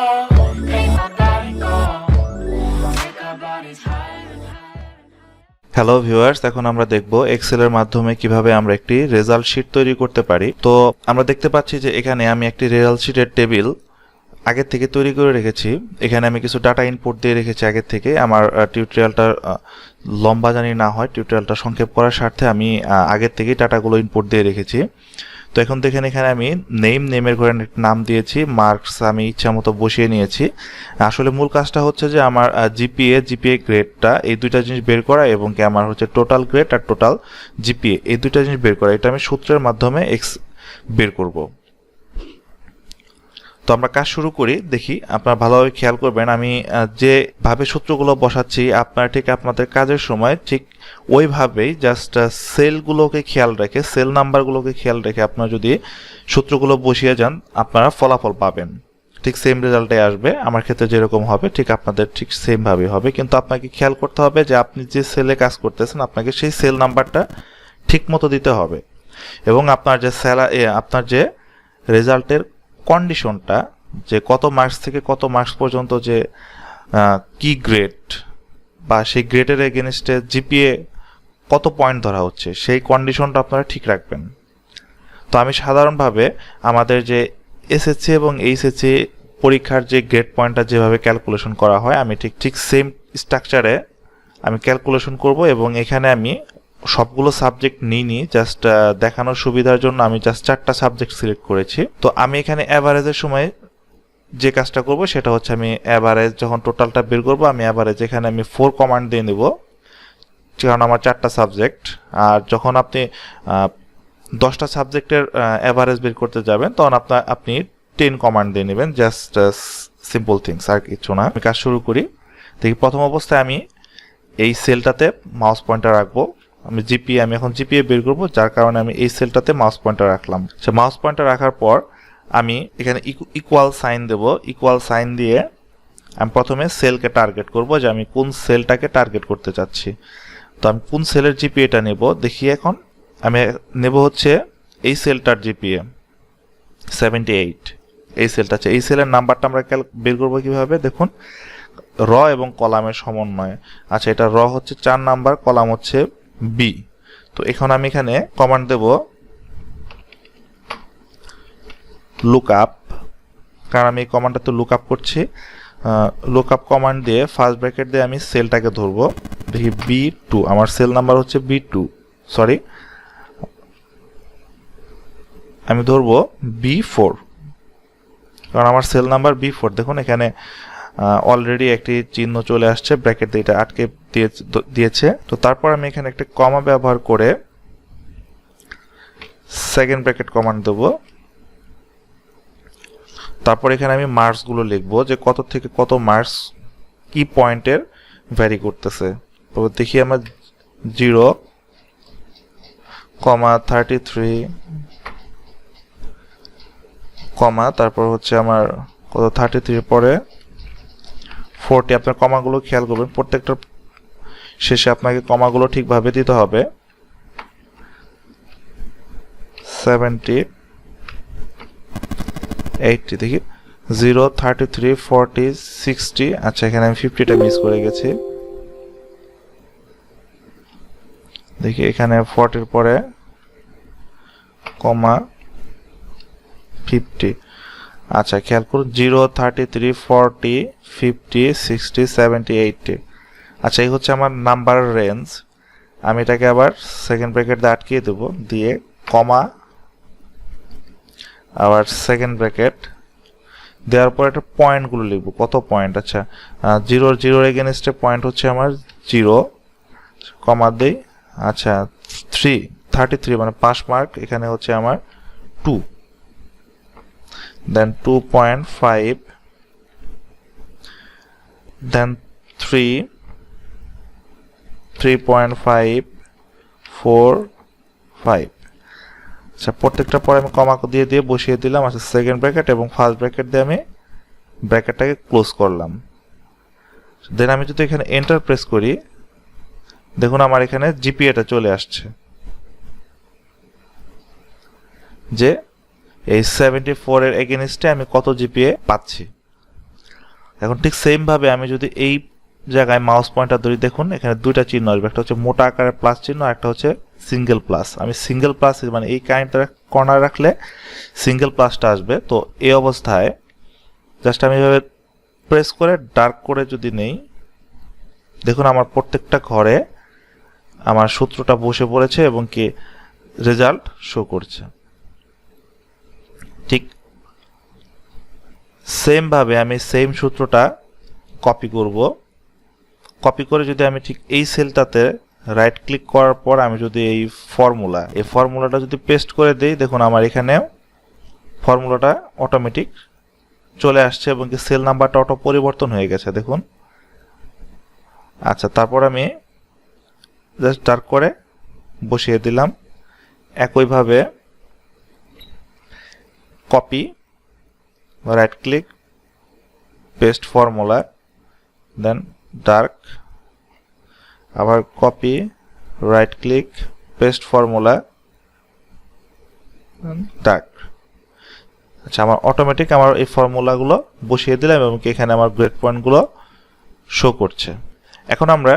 make my body go, make our bodies higher and higher. Hello viewers, এখন আমরা দেখব এক্সেলের মাধ্যমে কিভাবে আমরা একটি রেজাল্ট শিট তৈরি করতে পারি। তো আমরা দেখতে পাচ্ছি যে এখানে আমি একটি রেজাল্ট শিটের টেবিল আগের থেকে তৈরি করে রেখেছি। এখানে আমি কিছু ডাটা ইনপুট দিয়ে রেখেছি আগের থেকে। আমার টিউটোরিয়ালটা লম্বা জানি না হয়, টিউটোরিয়ালটা সংক্ষেপ করার স্বার্থে আমি আগের থেকেই ডাটাগুলো ইনপুট দিয়ে রেখেছি। তো এখন দেখেন এখানে আমি নেমের ঘরে নাম দিয়েছি, মার্কস আমি ইচ্ছা মতো বসিয়ে নিয়েছি। আসলে মূল কাজটা হচ্ছে যে আমার জিপিএ গ্রেডটা এই দুইটা জিনিস বের করা, এবং কি আমার হচ্ছে টোটাল গ্রেড আর টোটাল জিপিএ এই দুইটা জিনিস বের করা। এটা আমি সূত্রের মাধ্যমে বের করব। তো আমরা কাজ শুরু করি, দেখি। আপনারা ভালোভাবে খেয়াল করবেন, আমি যেভাবে সূত্রগুলো বসাচ্ছি আপনারা ঠিক আপনাদের কাজের সময় ঠিক ওইভাবেই জাস্ট সেলগুলোকে খেয়াল রেখে, সেল নাম্বারগুলোকে খেয়াল রেখে আপনারা যদি সূত্রগুলো বসিয়ে যান আপনারা ফলাফল পাবেন, ঠিক সেম রেজাল্টে আসবে। আমার ক্ষেত্রে যেরকম হবে ঠিক আপনাদের ঠিক সেমভাবেই হবে, কিন্তু আপনাকে খেয়াল করতে হবে যে আপনি যে সেলে কাজ করতেছেন আপনাকে সেই সেল নাম্বারটা ঠিক মতো দিতে হবে, এবং আপনার যে আপনার যে রেজাল্টের কন্ডিশনটা, যে কত মার্কস থেকে কত মার্কস পর্যন্ত যে কি গ্রেড বা সেই গ্রেডের এগেনস্টে জিপিএ কত পয়েন্ট ধরা হচ্ছে, সেই কন্ডিশনটা আপনারা ঠিক রাখবেন। তো আমি সাধারণভাবে আমাদের যে এসএসসি এবং এইচএসসি পরীক্ষার যে গ্রেড পয়েন্টটা যেভাবে ক্যালকুলেশন করা হয় আমি ঠিক সেম স্ট্রাকচারে আমি ক্যালকুলেশন করব, এবং এখানে আমি সবগুলো সাবজেক্ট নিইনি, জাস্ট দেখানোর সুবিধার জন্য আমি জাস্ট 4টা সাবজেক্ট সিলেক্ট করেছি। তো আমি এখানে অ্যাভারেজের সময় যে কাজটা করব সেটা হচ্ছে আমি অ্যাভারেজ যখন টোটালটা বের করব আমি অ্যাভারেজ এখানে আমি 4 কমান্ড দিয়ে নেব, কারণ আমার 4টা সাবজেক্ট। আর যখন আপনি 10টা সাবজেক্টের অ্যাভারেজ বের করতে যাবেন তখন আপনি 10 কমান্ড দিয়ে নেবেন, জাস্ট সিম্পল থিংস, আর কিছু না। আমি কাজ শুরু করি। দেখি প্রথম অবস্থায় আমি এই সেলটাতে মাউস পয়েন্টার রাখবো। আমি এখন জিপিএ বের করবো, যার কারণে আমি এই সেলটাতে মাউস পয়েন্টার রাখলাম। সে মাউস পয়েন্টার রাখার পর আমি এখানে ইকুয়াল সাইন দেব। ইকুয়াল সাইন দিয়ে আমি প্রথমে সেলকে টার্গেট করব, যে আমি কোন সেলটাকে টার্গেট করতে চাচ্ছি। তো আমি কোন সেলের জিপিএটা নেব দেখি। এখন আমি নেব হচ্ছে এই সেলটার জিপিএ 78, এই সেলটা আছে। এই সেলের নাম্বারটা আমরা বের করবো কিভাবে দেখুন, র এবং কলামের সমন্বয়। আচ্ছা, এটা র হচ্ছে 4 নাম্বার, কলাম হচ্ছে বি। তো এখন আমি এখানে কমান্ড দেব লুক আপ, কারণ আমি এই কমান্ডটা তো লুক আপ করছি। লুক আপ কমান্ড দিয়ে ফার্স্ট ব্র্যাকেট দিয়ে আমি সেলটাকে ধরবো। দেখি B2, আমার সেল নাম্বার হচ্ছে B2, সরি আমি ধরবো B4, কারণ আমার সেল নাম্বার B4। দেখুন এখানে অলরেডি একটি চিহ্ন চলে আসছে, ব্র্যাকেট দিয়ে এটা আটকে দিয়েছে। তো তারপর আমি এখানে একটা কমা ব্যবহার করে সেকেন্ড ব্র্যাকেট কমান্ড দেবো। তারপর এখানে আমি মার্কসগুলো লিখবো, যে কত থেকে কত মার্কস কি পয়েন্টের ভ্যারি করতেছে। তো দেখি আমার 0,33, তারপর হচ্ছে আমার কত 33 পরে 40। আপনার কমাগুলো খেয়াল করবেন, প্রত্যেকটা শেষে আপনাকে কমাগুলো ঠিকভাবে দিতে হবে। 70, 80, দেখি 0, 33, 40, 60। আচ্ছা, এখানে আমি 50টা মিস করে গেছি। দেখি এখানে 40 পরে কমা 50। আচ্ছা, খেয়াল করুন 0, 33, 40, 50, 60, 70, 80। আচ্ছা, এই হচ্ছে আমার নাম্বারের রেঞ্জ। আমি এটাকে আবার সেকেন্ড ব্র্যাকেট দিয়ে আটকিয়ে দেবো, দিয়ে কমা আবার সেকেন্ড ব্র্যাকেট দেওয়ার পর একটা পয়েন্টগুলো লিখবো, কত পয়েন্ট। আচ্ছা, 0 এগেনস্টে পয়েন্ট হচ্ছে আমার 0, কমা দেই। আচ্ছা, 33 মানে 5 মার্ক, এখানে হচ্ছে আমার 2, then 2.5, then 3, 3.5, 4, 5। আচ্ছা, প্রত্যেকটা পরে আমি কমা দিয়ে দিয়ে বসিয়ে দিলাম। আচ্ছা, সেকেন্ড ব্র্যাকেট এবং ফার্স্ট ব্র্যাকেট দিয়ে আমি ব্র্যাকেটটাকে ক্লোজ করলাম। দেন আমি যদি এখানে এন্টার প্রেস করি, দেখুন আমার এখানে জিপিএটা চলে আসছে, যে এই 74 এর এগেইনস্টে আমি কত জিপিএ পাচ্ছি। এখন ঠিক সেম ভাবে আমি যদি এই জায়গায় মাউস পয়েন্টার ধরি, দেখুন এখানে দুইটা চিহ্ন আসবে, একটা হচ্ছে মোটা আকারের প্লাস চিহ্ন, একটা হচ্ছে সিঙ্গেল প্লাস। আমি সিঙ্গেল প্লাস মানে এই কাইন্ডটা কর্নার রাখলে সিঙ্গেল প্লাসটা আসবে। তো এই অবস্থায় জাস্ট আমি এভাবে প্রেস করে ডার্ক করে যদি নেই, দেখুন আমার প্রত্যেকটা ঘরে আমার সূত্রটা বসে পড়েছে এবং কি রেজাল্ট শো করছে। ঠিক সেম ভাবে আমি সেম সূত্রটা কপি করব। কপি করে যদি আমি ঠিক এই সেলটাতে রাইট ক্লিক করার পর আমি যদি এই ফর্মুলাটা যদি পেস্ট করে দেই, দেখুন আমার এখানে ফর্মুলাটা অটোমেটিক চলে আসছে এবং কি সেল নাম্বারটা অটো পরিবর্তন হয়ে গেছে, দেখুন। আচ্ছা, তারপর আমি জাস্ট ডার্ক করে বসিয়ে দিলাম। একইভাবে copy, right click, paste formula, then dark, আবার copy, right click, paste formula, drag. আচ্ছা, আমার অটোমেটিক আমার এই ফর্মুলাগুলো বসিয়ে দিলাম এবং এখানে আমার গ্রেড পয়েন্টগুলো শো করছে। এখন আমরা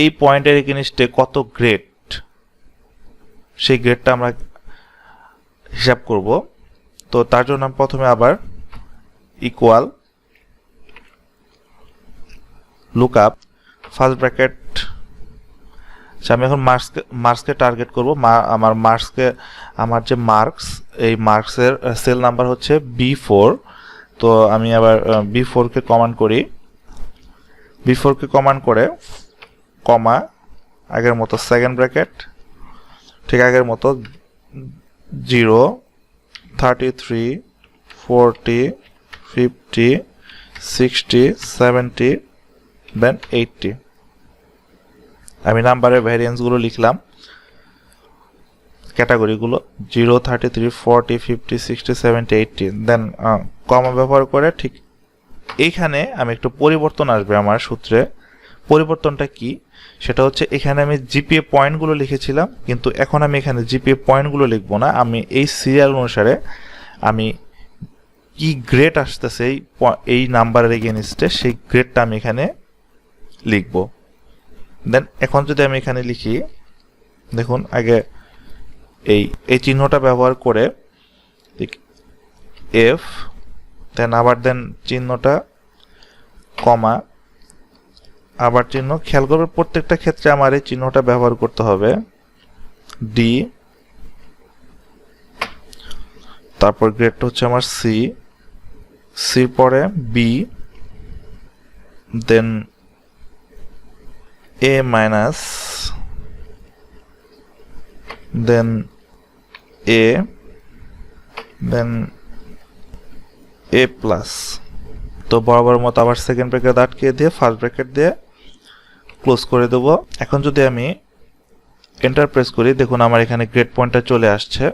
এই পয়েন্টের এগেইনস্টে কত গ্রেড, সেই গ্রেডটা আমরা হিসাব করব। তো তার জন্য আমি প্রথমে আবার ইকুয়াল লুকআপ ফার্স্ট ব্র্যাকেট। আমি এখন মার্কসকে টার্গেট করব। আমার যে মার্কস, এই মার্কসের সেল নাম্বার হচ্ছে B4। তো আমি আবার B4কে কমান্ড করি। B4কে কমান্ড করে কমা, আগের মতো সেকেন্ড ব্র্যাকেট, ঠিক আগের মতো 0, 33, 40, 50, 60, 70, দেন 80। আমি নাম্বারের ভ্যারিয়েন্সগুলো লিখলাম, ক্যাটাগরিগুলো 0, 33, 40, 50, 60, 70, 80, দেন কমা ব্যবহার করে ঠিক এইখানে আমি একটু পরিবর্তন আসবে আমার সূত্রে। পরিবর্তনটা কি, সেটা হচ্ছে এখানে আমি জিপিএ পয়েন্টগুলো লিখেছিলাম, কিন্তু এখন আমি এখানে জিপিএ পয়েন্টগুলো লিখব না। আমি এই সিরিয়াল অনুসারে আমি কি গ্রেড আসতেছে এই নাম্বারের এগেইনস্টে, সেই গ্রেডটা আমি এখানে লিখব। দেন এখন যদি আমি এখানে লিখি, দেখুন আগে এই চিহ্নটা ব্যবহার করে এফ, দেন আবার দেন চিহ্নটা কমা, আবার চিহ্ন। খেয়াল করবে প্রত্যেকটা ক্ষেত্রে আমার এই চিহ্নটা ব্যবহার করতে হবে। ডি, তারপর গ্রেডটা হচ্ছে আমার সি পরে বি, দেন এ মাইনাস, দেন এ, দেন এ প্লাস। তো বরাবর মতো আবার সেকেন্ড ব্র্যাকেট আটকে দিয়ে ফার্স্ট ব্র্যাকেট দিয়ে ক্লোজ করে দেবো। এখন যদি আমি এন্টার প্রেস করি, দেখুন আমার এখানে গ্রেড পয়েন্টটা চলে আসছে।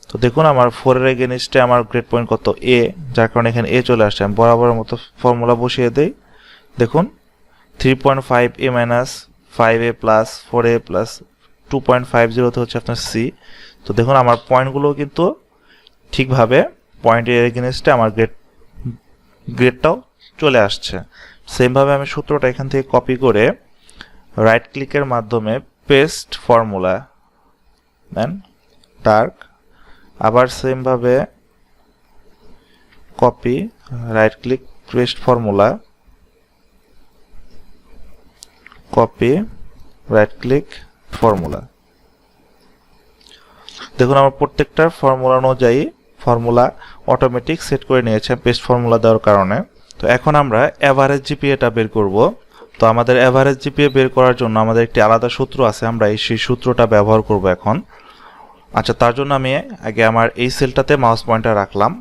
তো দেখুন আমার 4 এর এগেইনস্টে আমার গ্রেড পয়েন্ট কত, এ, যার কারণে এখানে এ চলে আসছে। আমি বরাবর মতো ফর্মুলা বসিয়ে দেই, দেখুন 3.5 এ minus 5a plus 4a plus 2.50 হচ্ছে আপনার সি। তো দেখুন আমার পয়েন্টগুলো কিন্তু ঠিকভাবে পয়েন্টের এগেইনস্টে আমার গ্রেডটাও চলে আসছে। সেমভাবে আমি সূত্রটা এখান থেকে কপি করে রাইট ক্লিকের মাধ্যমে পেস্ট ফর্মুলা, দেন ডার্ক, আবার সেমভাবে copy, right click, paste formula, copy, right click, formula. দেখুন আমার প্রত্যেকটার ফর্মুলা অনুযায়ী ফর্মুলা অটোমেটিক সেট করে নিয়েছে পেস্ট ফর্মুলা দেওয়ার কারণে। তো এখন আমরা এভারেজ জিপিএটা বের করব। তো আমাদের এভারেজ জিপিএ বের করার জন্য আমাদের একটি আলাদা সূত্র আছে, আমরা সেই সূত্রটা ব্যবহার করব এখন। আচ্ছা, তার জন্য আমি আগে আমার এই সেলটাতে মাউস পয়েন্টার রাখলাম।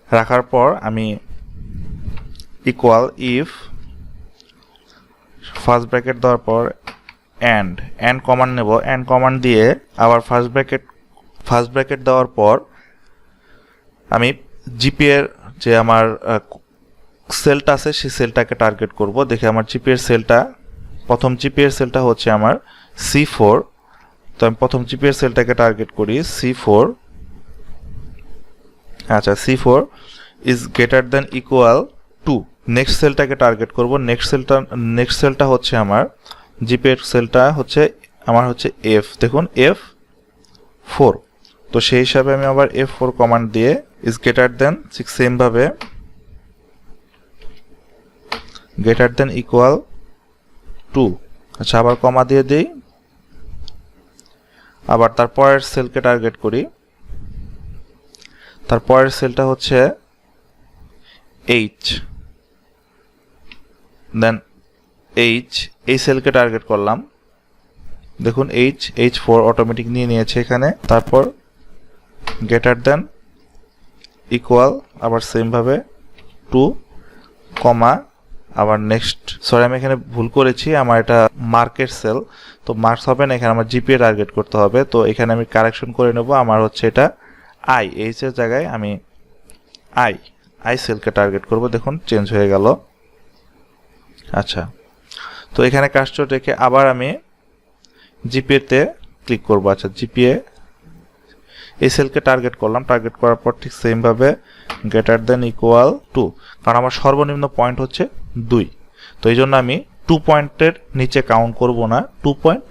রাখার পর আমি ইকুয়াল ইফ ফার্স্ট ব্র্যাকেট দেওয়ার পর এন্ড কমান্ড নেব। এন্ড কমান্ড দিয়ে আবার ফার্স্ট ব্র্যাকেট দেওয়ার পর আমি জিপিএর যে আমার সেলটা আছে সেই সেলটাকে টার্গেট করব। দেখে আমার জিপিএর সেলটা, প্রথম জিপিএর সেলটা হচ্ছে আমার C4। তো আমি প্রথম জিপিএর সেলটাকে টার্গেট করি C4। আচ্ছা, C4 is greater than equal to, next সেলটাকে টার্গেট করব। নেক্সট সেলটা হচ্ছে আমার জিপি এর সেলটা হচ্ছে আমার হচ্ছে এফ, দেখুন F4। তো সেই হিসাবে আমি আবার F4 কমান্ড দিয়ে ইজ গ্রেটার দেন ঠিক সেম ভাবে গ্রেটার দেন ইকুয়াল টু, আচ্ছা আবার কমা দিয়ে দিই, আবার তারপরের সেলকে টার্গেট করি। তারপরের সেলটা হচ্ছে এইচ, দেন এইচ, এই সেলকে টার্গেট করলাম, দেখুন H4 অটোমেটিক নিয়ে নিয়েছে এখানে। তারপর গ্রেটার দেন ইকুয়াল আবার সেম ভাবে টু, কমা আবার নেক্সট, সরি আমি এখানে ভুল করেছি, আমার এটা মার্কেট সেল, তো মার্কস হবে না, এখানে আমার জিপিএ টার্গেট করতে হবে। তো এখানে আমি কারেকশন করে নেব, আমার হচ্ছে এটা এইচ এর জায়গায় আমি আই সেলকে টার্গেট করব, দেখুন চেঞ্জ হয়ে গেল। আচ্ছা, তো এখানে কাস্টর রেখে আবার আমি জিপিএ তে ক্লিক করব। আচ্ছা, জিপিএ এই সেলকে টার্গেট করলাম, টার্গেট করার পর ঠিক সেম ভাবে গ্রেটার দেন ইকুয়াল টু, কারণ আমার সর্বনিম্ন পয়েন্ট হচ্ছে 2, তো এই জন্য আমি 2 পয়েন্টের নিচে কাউন্ট করব না,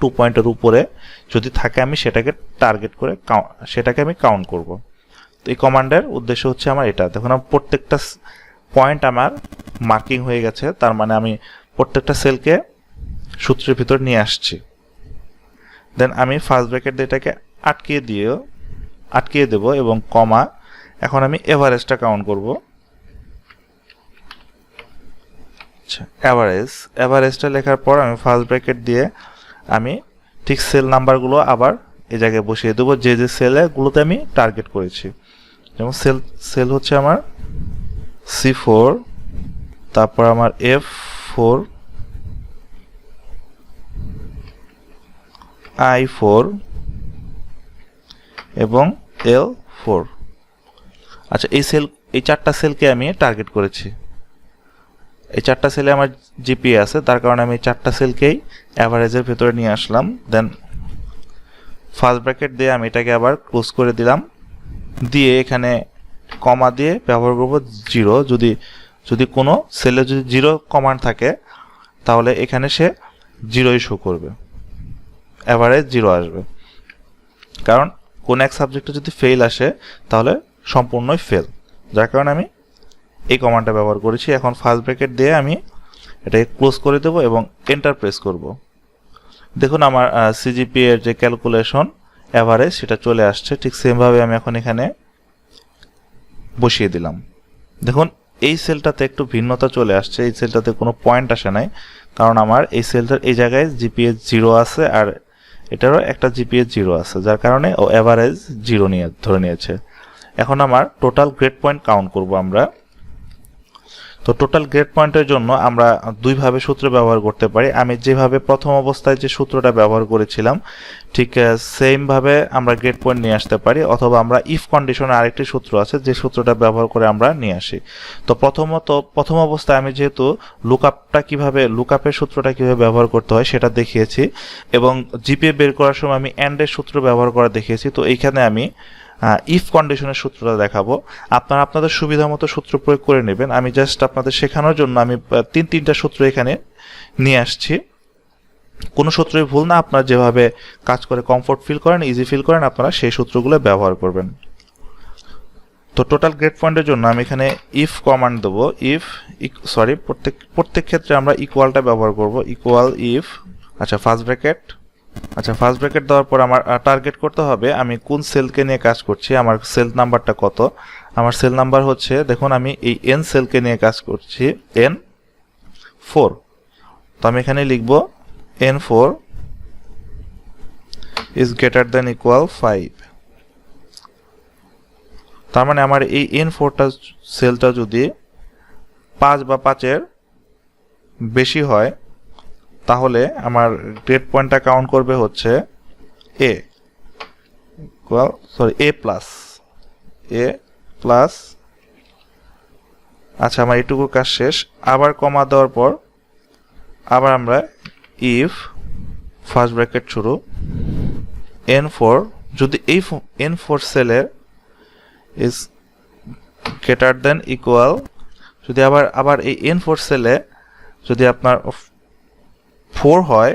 2 পয়েন্টের উপরে যদি থাকে আমি সেটাকে টার্গেট করে সেটাকে আমি কাউন্ট করব। তো এই কমান্ডের উদ্দেশ্য হচ্ছে আমার এটা, দেখুন আমার প্রত্যেকটা পয়েন্ট আমার মার্কিং হয়ে গেছে, তার মানে আমি প্রত্যেকটা সেলকে সূত্রের ভিতর নিয়ে আসছি। দেন আমি ফার্স্ট ব্র্যাকেট দিয়ে এটাকে আটকিয়ে দেব এবং কমা, এখন আমি এভারেজটা কাউন্ট করব। আচ্ছা, এভারেজটা লেখার পর আমি ফার্স্ট ব্র্যাকেট দিয়ে আমি ঠিক সেল নাম্বারগুলো আবার এই জায়গায় বসিয়ে দেবো, যে সেলগুলোতে আমি টার্গেট করেছি। যেমন সেল হচ্ছে আমার C4, তারপর আমার F4, I4 এবং L4। আচ্ছা, এই 4টা সেলকে আমি টার্গেট করেছি, এই 4টা সেলে আমার জিপিএ আছে, তার কারণে আমি 4টা সেলকেই অ্যাভারেজের ভেতরে নিয়ে আসলাম। দেন ফার্স্ট ব্র্যাকেট দিয়ে আমি এটাকে আবার ক্লোজ করে দিলাম, দিয়ে এখানে কমা দিয়ে ব্যবহার করব 0, যদি কোনো সেলে যদি 0 কমান্ড থাকে তাহলে এখানে সে 0ই শো করবে, অ্যাভারেজ 0 আসবে, কারণ কোন এক সাবজেক্টে যদি ফেল আসে তাহলে সম্পূর্ণই ফেল, যার কারণে আমি এই কমান্ডটা ব্যবহার করেছি। এখন ফার্স্ট ব্র্যাকেট দিয়ে আমি এটাকে ক্লোজ করে দেব এবং এন্টার প্রেস করব। দেখুন আমার সিজিপি এর যে ক্যালকুলেশন অ্যাভারেজ সেটা চলে আসছে, ঠিক সেম ভাবে আমি এখন এখানে বসিয়ে দিলাম। দেখুন এই সেলটাতে একটু ভিন্নতা চলে আসছে, এই সেলটাতে কোনো পয়েন্ট আসে নাই, কারণ আমার এই সেলটার এই জায়গায় জিপিএ 0 আছে আর এটারও একটা জিপিএ 0 আছে, যার কারণে ও অ্যাভারেজ 0 ধরে নিয়েছে। এখন আমার টোটাল গ্রেড পয়েন্ট কাউন্ট করব আমরা। তো টোটাল গ্রেড পয়েন্টের জন্য আমরা দুইভাবে সূত্র ব্যবহার করতে পারি। আমি যেভাবে প্রথম অবস্থায় যে সূত্রটা ব্যবহার করেছিলাম ঠিক সেম ভাবে আমরা গ্রেড পয়েন্ট নিয়ে আসতে পারি, অথবা আমরা ইফ কন্ডিশনে আরেকটি সূত্র আছে যে সূত্রটা ব্যবহার করে আমরা নিয়ে আসি। তো প্রথম অবস্থায় আমি যেহেতু লুকআপের সূত্রটা কিভাবে ব্যবহার করতে হয় সেটা দেখিয়েছি, এবং জিপিএ বের করার সময় আমি এন্ড এর সূত্র ব্যবহার করা দেখিয়েছি। তো এইখানে আমি ইফ কন্ডিশনের সূত্রটা দেখাবো, আপনারা আপনাদের সুবিধা মতো সূত্র প্রয়োগ করে নেবেন। আমি জাস্ট আপনাদের শেখানোর জন্য আমি তিনটা সূত্র এখানে নিয়ে আসছি, কোনো সূত্রই ভুল না, আপনারা যেভাবে কাজ করে কমফোর্ট ফিল করেন, ইজি ফিল করেন, আপনারা সেই সূত্রগুলো ব্যবহার করবেন। তো টোটাল গ্রেড পয়েন্টের জন্য আমি এখানে ইফ কমান্ড দেবো, প্রত্যেক ক্ষেত্রে আমরা ইকুয়ালটা ব্যবহার করব, ইকুয়াল ইফ। আচ্ছা, ফার্স্ট ব্র্যাকেট দেওয়ার পর আমার টার্গেট করতে হবে আমি কোন সেলকে নিয়ে কাজ করছি, আমার সেল নাম্বারটা কত। আমার সেল নাম্বার হচ্ছে, দেখুন আমি এই N সেলকে নিয়ে কাজ করছি, N4। তো আমি এখানে লিখব N4 is greater than equal 5। তার মানে আমার এই N4টা সেলটা যদি 5 বা 5-এর বেশি হয় তাহলে আমার গ্রেড পয়েন্টটা কাউন্ট করবে হচ্ছে A প্লাস। আচ্ছা, আমার এইটুকু কাজ শেষ। আবার কমা দেওয়ার পর আবার আমরা ইফ ফার্স্ট ব্র্যাকেট শুরু N4, যদি এই N4 সেলের ইজ গ্রেটার দেন ইকুয়াল, যদি আবার এই N4 সেলে যদি আপনার 4 হয়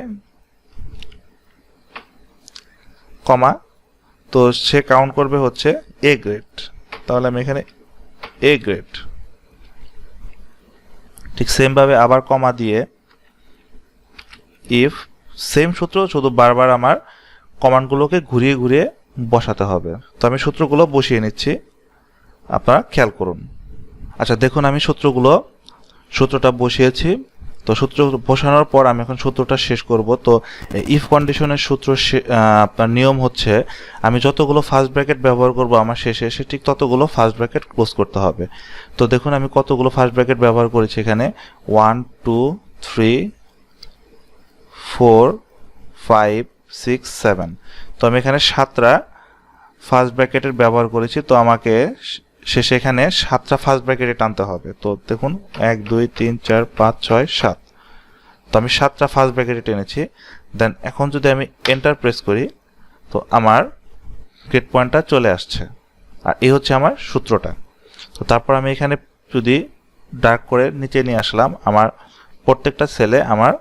কমা, তো সে কাউন্ট করবে হচ্ছে এ গ্রেড। তাহলে আমি এখানে এ গ্রেড, ঠিক সেম ভাবে আবার কমা দিয়ে ইফ, সেম সূত্র, শুধু বারবার আমার কমান্ডগুলোকে ঘুরিয়ে ঘুরিয়ে বসাতে হবে। তো আমি সূত্রগুলো বসিয়ে নিচ্ছি, আপনারা খেয়াল করুন। আচ্ছা দেখুন, আমি সূত্রটা বসিয়েছি। তো সূত্র বসানোর পর আমি এখন সূত্রটা শেষ করব। তো ইফ কন্ডিশনের সূত্র আপনার নিয়ম হচ্ছে আমি যতগুলো ফার্স্ট ব্র্যাকেট ব্যবহার করব আমার শেষে এসে ঠিক ততগুলো ফার্স্ট ব্র্যাকেট ক্লোজ করতে হবে। তো দেখুন আমি কতগুলো ফার্স্ট ব্র্যাকেট ব্যবহার করেছি এখানে, 1 2 3 4 5 6 7। তো আমি এখানে 7টা ফার্স্ট ব্র্যাকেটের ব্যবহার করেছি। তো আমাকে শেষে এখানে 7টা ফার্স্ট ব্র্যাকেটে টানতে হবে। তো দেখুন 1 2 3 4 5 6 7। তো আমি 7টা ফার্স্ট ব্র্যাকেটে টেনেছি। দেন এখন যদি আমি এন্টার প্রেস করি তো আমার গ্রেড পয়েন্টটা চলে আসছে। আর এই হচ্ছে আমার সূত্রটা। তো তারপর আমি এখানে যদি ডার্ক করে নিচে নিয়ে আসলাম, আমার প্রত্যেকটা সেলে আমার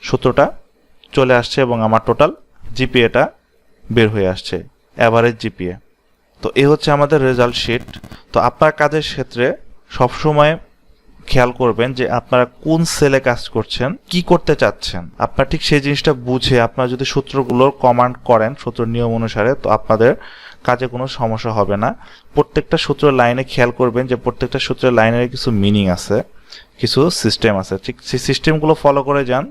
সূত্রটা চলে আসছে এবং আমার টোটাল জিপিএটা বের হয়ে আসছে, অ্যাভারেজ জিপিএ। তো এই হচ্ছে আমাদের রেজাল্ট শিট। তো আপনার কাজের ক্ষেত্রে সবসময় খেয়াল করবেন যে আপনারা কোন সেলে কাজ করছেন, কি করতে চাচ্ছেন। আপনার ঠিক সেই জিনিসটা বুঝে আপনারা যদি সূত্রগুলোর কমান্ড করেন সূত্র নিয়ম অনুসারে, তো আপনাদের কাজে কোনো সমস্যা হবে না। প্রত্যেকটা সূত্রের লাইনে খেয়াল করবেন যে প্রত্যেকটা সূত্রের লাইনের কিছু মিনিং আছে, কিছু সিস্টেম আছে, ঠিক সেই সিস্টেমগুলো ফলো করে যান।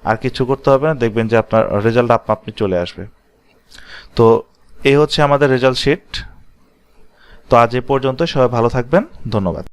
আর কিছু করতে হবে না, দেখবেন যে আপনার রেজাল্ট আপনি চলে আসবে। তো এই হচ্ছে আমাদের রেজাল্ট শিট। তো আজ এ পর্যন্ত, সবাই ভালো থাকবেন, ধন্যবাদ।